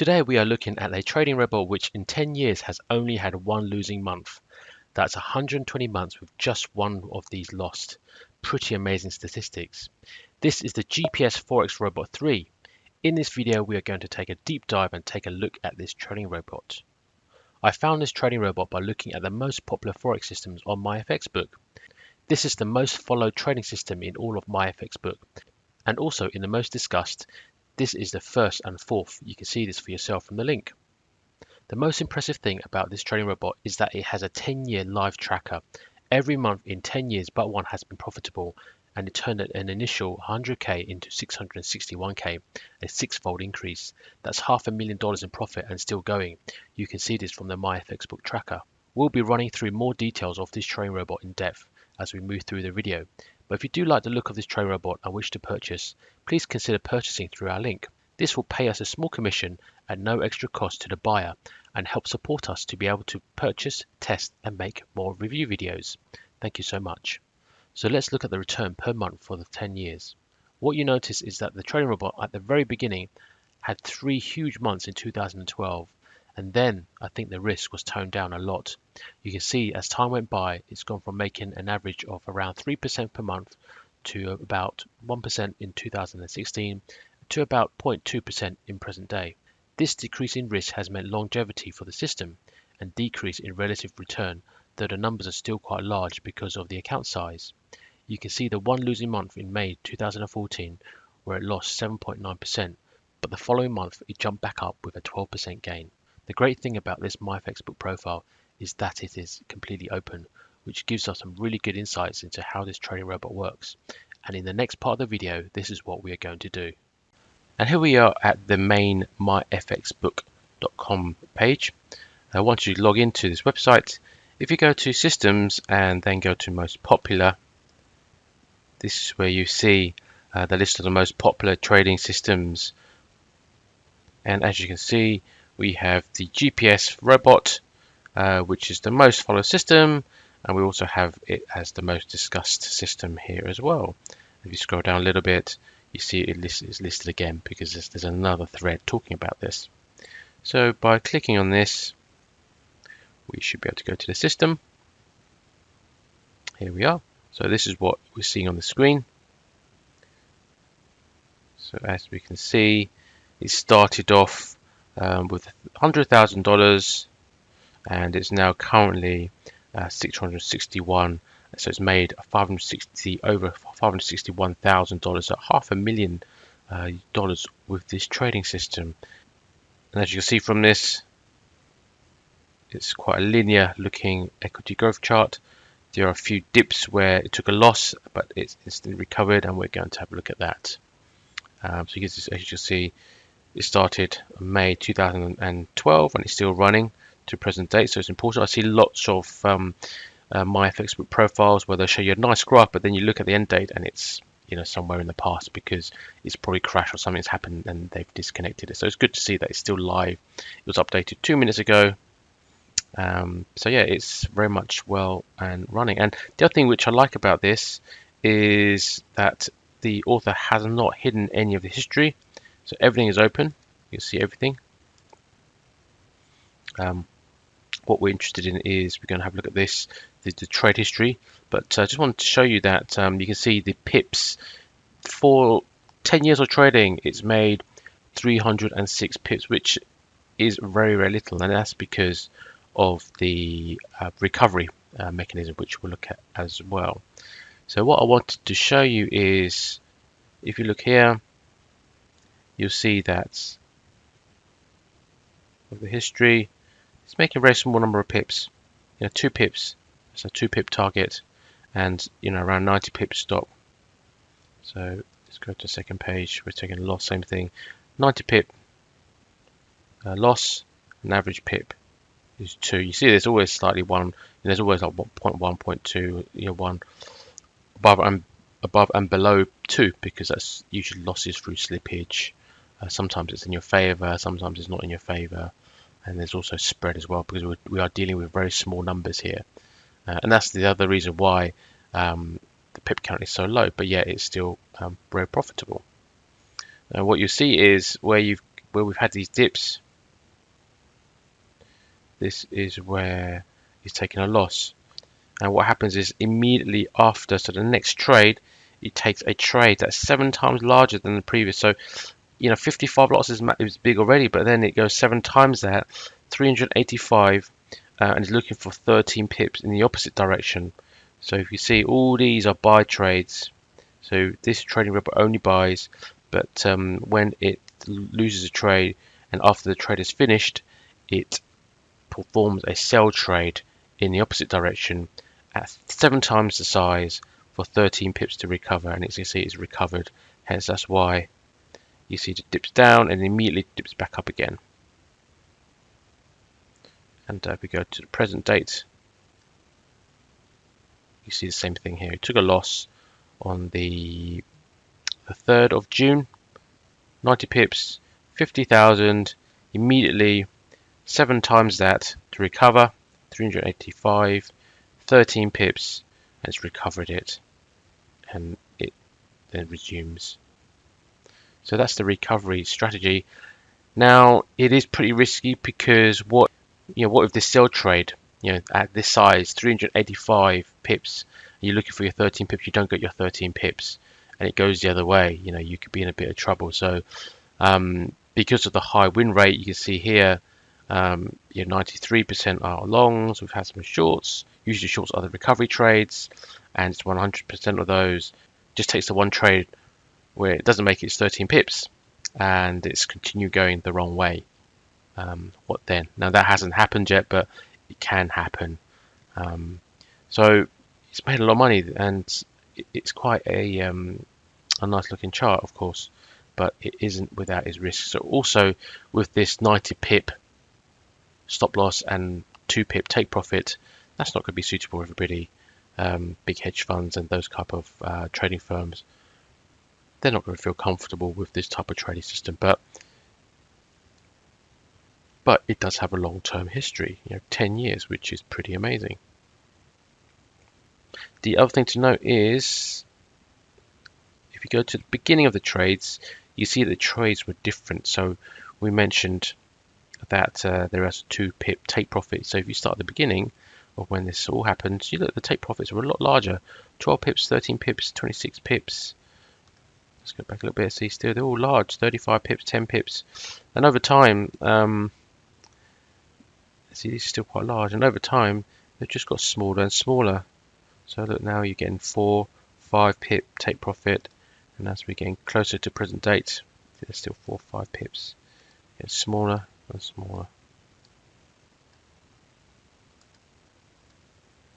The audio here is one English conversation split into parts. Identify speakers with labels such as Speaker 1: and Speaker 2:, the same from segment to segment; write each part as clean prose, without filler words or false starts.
Speaker 1: Today we are looking at a trading robot which in 10 years has only had one losing month. That's 120 months with just one of these lost. Pretty amazing statistics. This is the GPS Forex Robot 3. In this video we are going to take a deep dive and take a look at this trading robot. I found this trading robot by looking at the most popular Forex systems on MyFXBook. This is the most followed trading system in all of MyFXBook, and also in the most discussed. This is the first and fourth. You can see this for yourself from the link. The most impressive thing about this trading robot is that it has a 10-year live tracker. Every month in 10 years but one has been profitable, and it turned an initial 100k into 661k, a six-fold increase. That's $500,000 in profit and still going. You can see this from the MyFXBook tracker. We'll be running through more details of this trading robot in depth as we move through the video. But if you do like the look of this trading robot and wish to purchase, please consider purchasing through our link. This will pay us a small commission at no extra cost to the buyer and help support us to be able to purchase, test and make more review videos. Thank you so much. So let's look at the return per month for the 10 years. What you notice is that the trading robot at the very beginning had 3 huge months in 2012, and then I think the risk was toned down a lot. You can see as time went by, it's gone from making an average of around 3% per month to about 1% in 2016 to about 0.2% in present day. This decrease in risk has meant longevity for the system and decrease in relative return, though the numbers are still quite large because of the account size. You can see the one losing month in May 2014 where it lost 7.9%, but the following month it jumped back up with a 12% gain. The great thing about this MyFXBook profile is that it is completely open, which gives us some really good insights into how this trading robot works. And in the next part of the video, this is what we are going to do. And here we are at the main myfxbook.com page. Once you log into this website, if you go to systems and then go to most popular, this is where you see the list of the most popular trading systems. And as you can see, we have the GPS robot, which is the most followed system, and we also have it as the most discussed system here as well. If you scroll down a little bit, you see it is listed again because there's another thread talking about this. So by clicking on this, we should be able to go to the system. Here we are. So this is what we're seeing on the screen. So as we can see, it started off with $100,000 and it's now currently 661. So it's made over $561,000, so $500,000 with this trading system. And as you can see from this, it's quite a linear looking equity growth chart. There are a few dips where it took a loss, but it's instantly recovered, and we're going to have a look at that. So you can, as you can see, it started in May 2012 and it's still running to present date. So it's important. I see lots of MyFXBook profiles where they show you a nice graph, but then you look at the end date and it's somewhere in the past because it's probably crashed or something's happened and they've disconnected it. So it's good to see that it's still live. It was updated 2 minutes ago. So yeah, it's very much well and running. And the other thing which I like about this is that the author has not hidden any of the history. So everything is open. You can see everything. What we're interested in is we're going to have a look at this, the trade history. But I just wanted to show you that you can see the pips. For 10 years of trading, it's made 306 pips, which is very, very little. And that's because of the recovery mechanism, which we'll look at as well. So what I wanted to show you is, if you look here, you'll see that of the history, it's making a very small number of pips. 2 pips. It's a 2 pip target, and around 90 pips stop. So let's go to the second page. We're taking a loss, same thing. 90 pip loss, an average pip is 2. You see there's always slightly 1, there's always like 0.1, 0.2, 1 above and below 2, because that's usually losses through slippage. Sometimes it's in your favor, sometimes it's not in your favor, and there's also spread as well because we are dealing with very small numbers here, and that's the other reason why the pip count is so low, but yet it's still very profitable. What you see is where we've had these dips, this is where he's taking a loss. And what happens is immediately after, so the next trade, it takes a trade that's 7 times larger than the previous. So 55 lots is big already, but then it goes 7 times that, 385, and is looking for 13 pips in the opposite direction. So if you see, all these are buy trades. So this trading robot only buys, but when it loses a trade and after the trade is finished, it performs a sell trade in the opposite direction at 7 times the size for 13 pips to recover. And as you see, it's recovered. Hence, that's why you see it dips down and immediately dips back up again. And if we go to the present date, you see the same thing here. It took a loss on the 3rd of June, 90 pips, 50,000, immediately 7 times that to recover, 385, 13 pips, and it's recovered it, and it then resumes. So that's the recovery strategy. Now it is pretty risky because what if this sell trade, at this size, 385 pips, you're looking for your 13 pips, you don't get your 13 pips, and it goes the other way, you could be in a bit of trouble. So because of the high win rate, you can see here, 93% are longs. We've had some shorts. Usually shorts are the recovery trades, and it's 100% of those. Just takes the one trade where it doesn't make its 13 pips, and it's continued going the wrong way. What then? Now that hasn't happened yet, but it can happen. So it's made a lot of money, and it's quite a nice looking chart, of course, but it isn't without its risks. So also with this 90 pip stop loss and 2 pip take profit, that's not going to be suitable for everybody. Big hedge funds and those type of trading firms, they're not going to feel comfortable with this type of trading system, but it does have a long-term history, 10 years, which is pretty amazing. The other thing to note is, if you go to the beginning of the trades, you see that the trades were different. So we mentioned that there is a 2 pip take profit. So if you start at the beginning of when this all happened, you look at the take profits were a lot larger. 12 pips, 13 pips, 26 pips. Let's go back a little bit. See, still they're all large. 35 pips, 10 pips, and over time, see, these are still quite large, and over time they've just got smaller and smaller. So look, now you're getting 4, 5 pip take profit, and as we're getting closer to present date, there's still 4, 5 pips. It's smaller and smaller.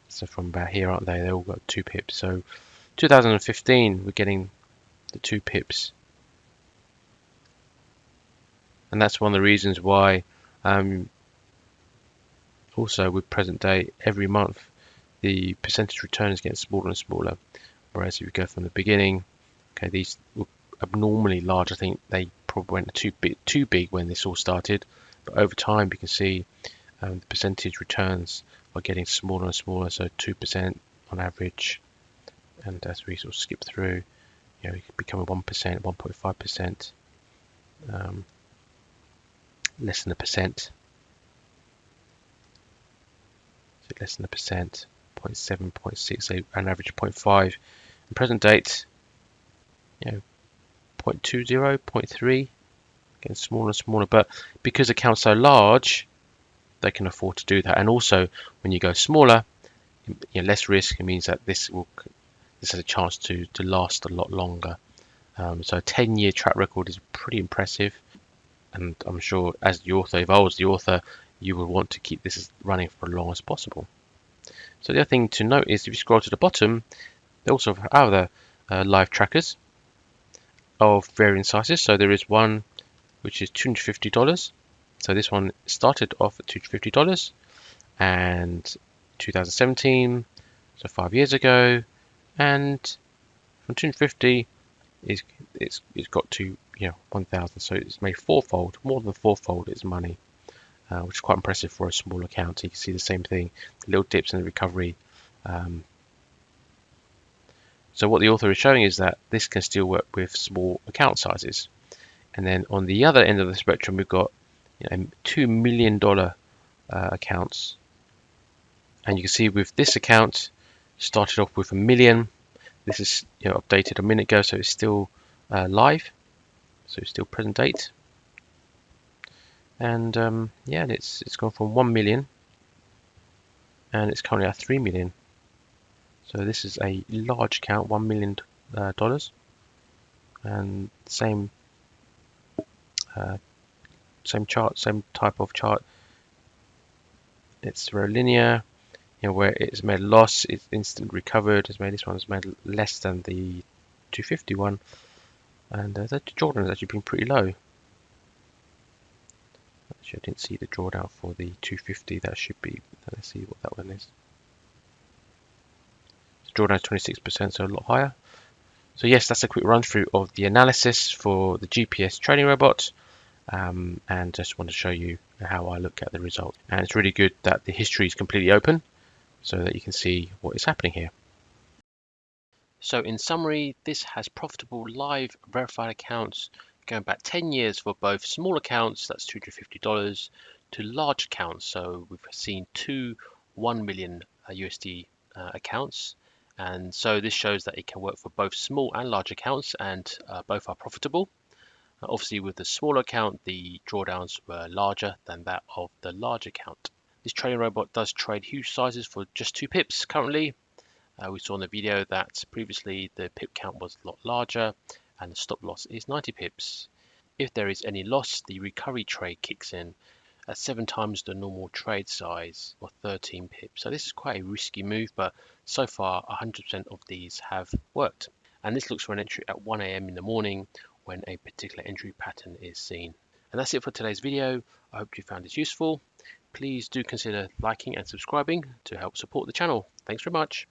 Speaker 1: So from about here, aren't they? They all got 2 pips. So 2015, we're getting the 2 pips, and that's one of the reasons why. Also, with present day, every month the percentage return is getting smaller and smaller. Whereas if you go from the beginning, okay, these were abnormally large. I think they probably went too big when this all started. But over time, you can see the percentage returns are getting smaller and smaller. So 2% on average, and as we sort of skip through, it could become a 1%, 1.5%, less than a percent. Less than a percent, 0.7, 0.6, so an average 0.5. In present date, 0.20, 0.3, getting smaller and smaller. But because accounts are so large, they can afford to do that. And also, when you go smaller, less risk. It means that this has a chance to last a lot longer. So a 10-year track record is pretty impressive. And I'm sure as the author evolves, you will want to keep this running for as long as possible. So the other thing to note is if you scroll to the bottom, they also have other live trackers of varying sizes. So there is one which is $250. So this one started off at $250, and 2017, so 5 years ago, and from 250 it's got to 1,000. So it's made fourfold, more than fourfold its money. Which is quite impressive for a small account. You can see the same thing, the little dips in the recovery. So what the author is showing is that this can still work with small account sizes. And then on the other end of the spectrum, we've got $2 million accounts. And you can see with this account, started off with 1 million. This is updated a minute ago, so it's still live, so it's still present date. And yeah, it's gone from 1 million, and it's currently at 3 million. So this is a large account, $1 million, and same chart, same type of chart. It's very linear. Where it's made a loss, it's instantly recovered. This one's made less than the 250 one, and the drawdown has actually been pretty low. Actually, I didn't see the drawdown for the 250. That should be. Let's see what that one is. The drawdown is 26%, so a lot higher. So yes, that's a quick run through of the analysis for the GPS trading robot, and just want to show you how I look at the result. And it's really good that the history is completely open, so that you can see what is happening here. So in summary, this has profitable live verified accounts going back 10 years for both small accounts, that's $250, to large accounts. So we've seen two 1 million USD accounts. And so this shows that it can work for both small and large accounts, and both are profitable. Obviously with the small account, the drawdowns were larger than that of the large account. This trading robot does trade huge sizes for just 2 pips currently. We saw in the video that previously the pip count was a lot larger, and the stop loss is 90 pips. If there is any loss, the recovery trade kicks in at 7 times the normal trade size, or 13 pips. So this is quite a risky move, but so far 100% of these have worked. And this looks for an entry at 1 AM in the morning when a particular entry pattern is seen. And that's it for today's video. I hope you found this useful. Please do consider liking and subscribing to help support the channel. Thanks very much.